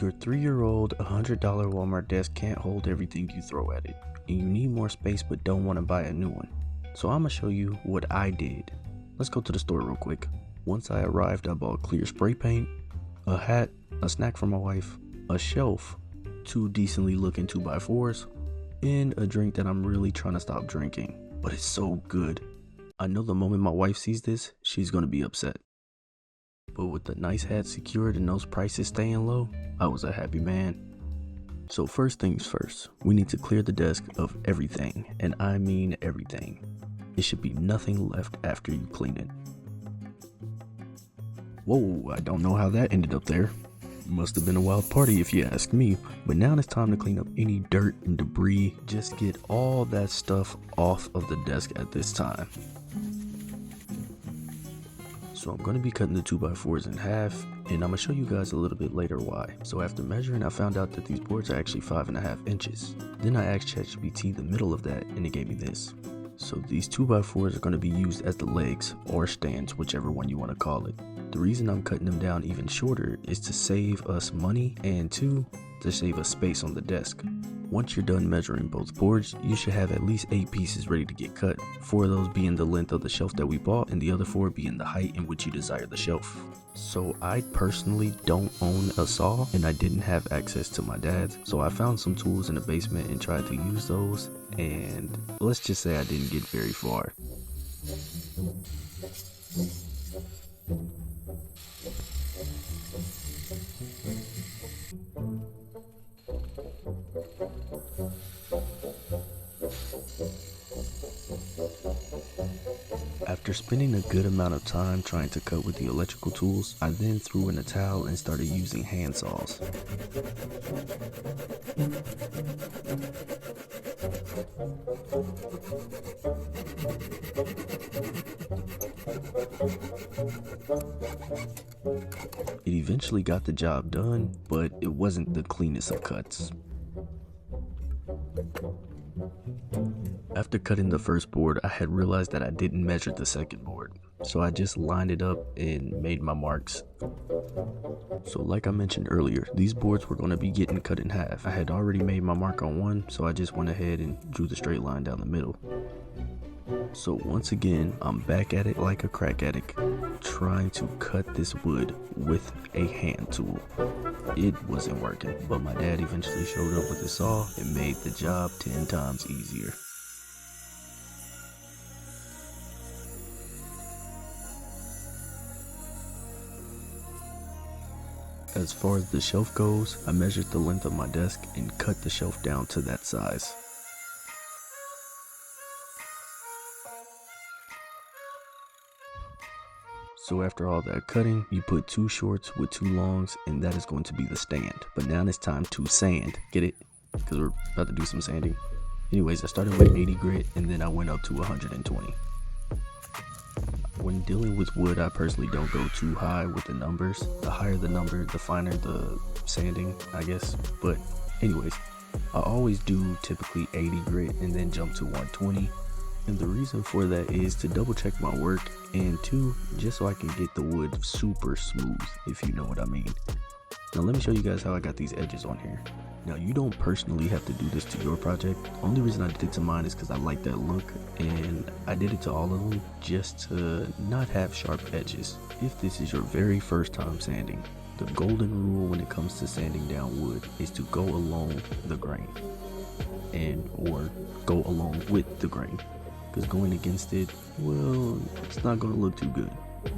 Your 3-year-old $100 Walmart desk can't hold everything you throw at it, and you need more space but don't want to buy a new one. So I'm going to show you what I did. Let's go to the store real quick. Once I arrived, I bought clear spray paint, a hat, a snack for my wife, a shelf, 2 decently looking 2x4s, and a drink that I'm really trying to stop drinking, but it's so good. I know the moment my wife sees this, she's going to be upset. But with the nice hat secured and those prices staying low, I was a happy man. So first things first, we need to clear the desk of everything, and I mean everything. It should be nothing left after you clean it. Whoa, I don't know how that ended up there. Must have been a wild party if you ask me, but now it's time to clean up any dirt and debris. Just get all that stuff off of the desk at this time. So I'm going to be cutting the 2x4s in half, and I'm going to show you guys a little bit later why. So after measuring, I found out that these boards are actually 5.5 inches. Then I asked ChatGPT the middle of that, and it gave me this. So these 2x4s are going to be used as the legs or stands, whichever one you want to call it. The reason I'm cutting them down even shorter is to save us money, and 2, to save us space on the desk. Once you're done measuring both boards, you should have at least 8 pieces ready to get cut, 4 of those being the length of the shelf that we bought and the other 4 being the height in which you desire the shelf. So I personally don't own a saw, and I didn't have access to my dad's, so I found some tools in the basement and tried to use those, and let's just say I didn't get very far. After spending a good amount of time trying to cut with the electrical tools, I then threw in a towel and started using hand saws. It eventually got the job done, but it wasn't the cleanest of cuts. After cutting the first board, I had realized that I didn't measure the second board, so I just lined it up and made my marks. So like I mentioned earlier, these boards were going to be getting cut in half. I had already made my mark on one, so I just went ahead and drew the straight line down the middle. So once again, I'm back at it like a crack addict, trying to cut this wood with a hand tool. It wasn't working, but my dad eventually showed up with his saw and made the job 10 times easier. As far as the shelf goes, I measured the length of my desk and cut the shelf down to that size. So after all that cutting, you put 2 shorts with 2 longs, and that is going to be the stand. But now it's time to sand. Get it? Because we're about to do some sanding. Anyways, I started with 80 grit, and then I went up to 120. When dealing with wood, I personally don't go too high with the numbers. The higher the number, the finer the sanding, I guess. But anyways, I always do typically 80 grit and then jump to 120. And the reason for that is to double check my work, and 2, just so I can get the wood super smooth, if you know what I mean. Now let me show you guys how I got these edges on here. Now you don't personally have to do this to your project. Only reason I did it to mine is because I like that look, and I did it to all of them just to not have sharp edges. If this is your very first time sanding, the golden rule when it comes to sanding down wood is to go along the grain, or go along with the grain. Because going against it, well, it's not going to look too good.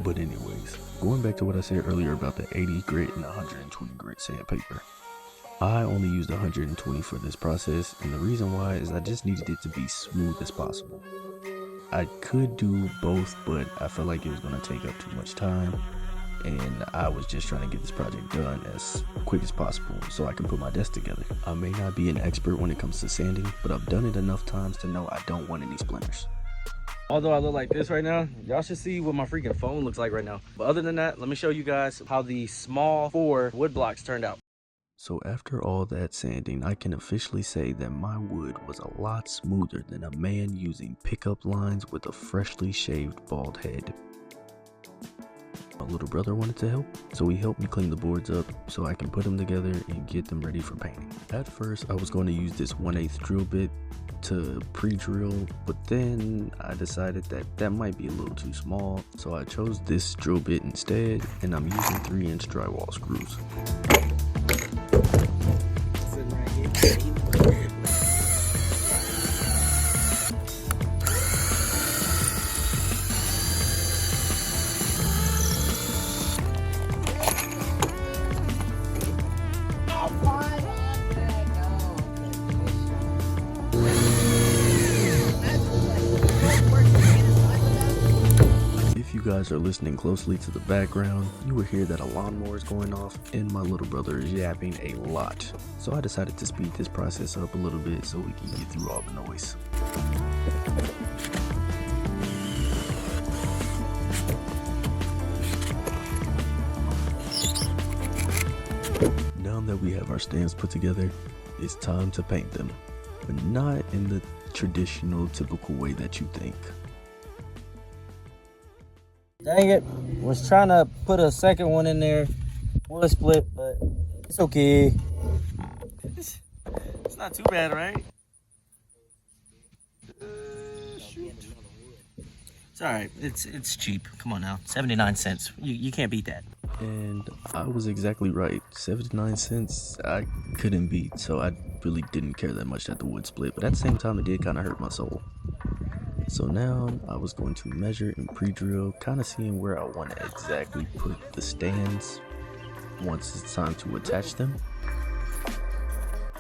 But anyways, going back to what I said earlier about the 80 grit and 120 grit sandpaper. I only used 120 for this process, and the reason why is I just needed it to be smooth as possible. I could do both, but I felt like it was going to take up too much time, and I was just trying to get this project done as quick as possible so I can put my desk together. I may not be an expert when it comes to sanding, but I've done it enough times to know I don't want any splinters. Although I look like this right now, y'all should see what my freaking phone looks like right now. But other than that, let me show you guys how the small 4 wood blocks turned out. So after all that sanding, I can officially say that my wood was a lot smoother than a man using pickup lines with a freshly shaved bald head. My little brother wanted to help, so he helped me clean the boards up so I can put them together and get them ready for painting. At first, I was going to use this 1/8 drill bit to pre-drill, but then I decided that that might be a little too small, so I chose this drill bit instead, and I'm using 3-inch drywall screws. If you guys are listening closely to the background, you will hear that a lawnmower is going off and my little brother is yapping a lot. So I decided to speed this process up a little bit so we can get through all the noise. Now that we have our stands put together, it's time to paint them, but not in the traditional typical way that you think. Dang it, was trying to put a second one in there, wood split, but it's okay. It's not too bad, right? Shoot. It's all right, it's cheap. Come on now, 79 cents. You can't beat that. And I was exactly right. 79 cents I couldn't beat, so I really didn't care that much at the wood split, but at the same time it did kind of hurt my soul. So now I was going to measure and pre-drill, kind of seeing where I want to exactly put the stands once it's time to attach them.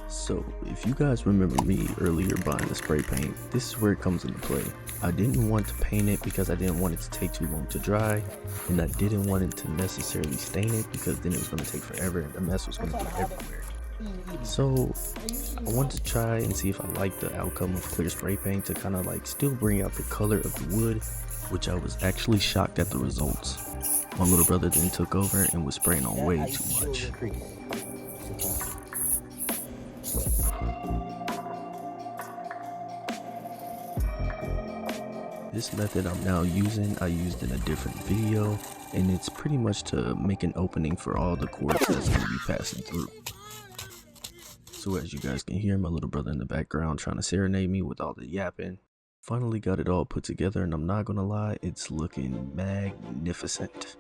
So if you guys remember me earlier buying the spray paint, this is where it comes into play. I didn't want to paint it because I didn't want it to take too long to dry, and I didn't want it to necessarily stain it because then it was going to take forever and the mess was going to be everywhere. So I wanted to try and see if I liked the outcome of clear spray paint to kind of like still bring out the color of the wood, which I was actually shocked at the results. My little brother then took over and was spraying on way too much. This method I'm now using, I used in a different video, and it's pretty much to make an opening for all the cords that's going to be passing through. So as you guys can hear, my little brother in the background trying to serenade me with all the yapping. Finally got it all put together, and I'm not gonna lie, it's looking magnificent.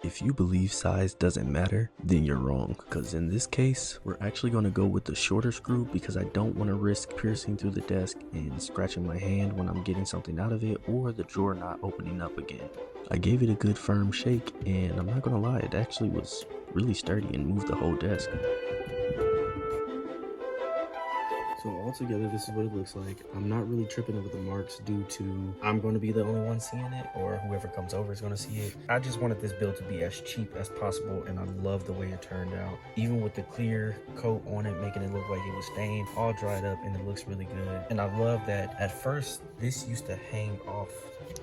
If you believe size doesn't matter, then you're wrong, because in this case, we're actually going to go with the shorter screw because I don't want to risk piercing through the desk and scratching my hand when I'm getting something out of it, or the drawer not opening up again. I gave it a good firm shake, and I'm not going to lie, it actually was really sturdy and moved the whole desk. So altogether, this is what it looks like. I'm not really tripping over the marks due to I'm going to be the only one seeing it, or whoever comes over is going to see it. I just wanted this build to be as cheap as possible, and I love the way it turned out. Even with the clear coat on it, making it look like it was stained, all dried up, and it looks really good. And I love that at first, this used to hang off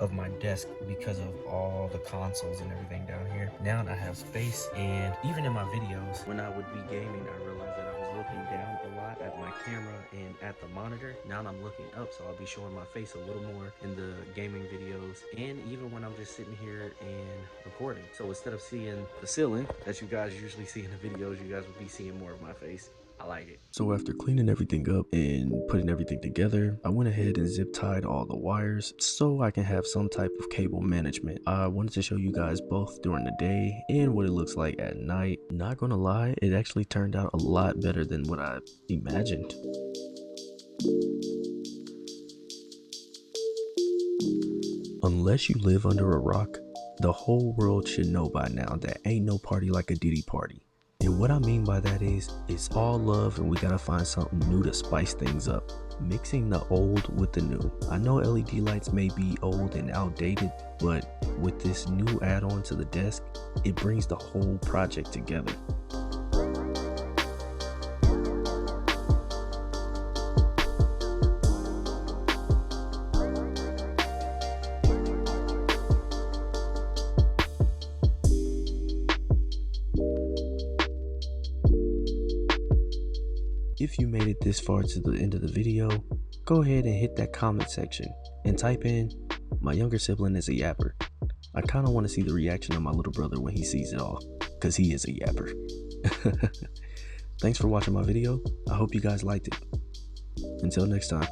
of my desk because of all the consoles and everything down here. Now I have space, and even in my videos, when I would be gaming, I realized that I was looking down a lot at my camera and at the monitor. Now I'm looking up, so I'll be showing my face a little more in the gaming videos, and even when I'm just sitting here and recording. So instead of seeing the ceiling that you guys usually see in the videos, you guys will be seeing more of my face. I like it. So after cleaning everything up and putting everything together, I went ahead and zip tied all the wires so I can have some type of cable management. I wanted to show you guys both during the day and what it looks like at night. Not gonna lie, it actually turned out a lot better than what I imagined. Unless you live under a rock, the whole world should know by now that ain't no party like a Diddy party. And what I mean by that is, it's all love and we gotta find something new to spice things up. Mixing the old with the new. I know LED lights may be old and outdated, but with this new add-on to the desk, it brings the whole project together. If you made it this far to the end of the video, go ahead and hit that comment section and type in, My younger sibling is a yapper. I kind of want to see the reaction of my little brother when he sees it all, because he is a yapper. Thanks for watching my video. I hope you guys liked it. Until next time.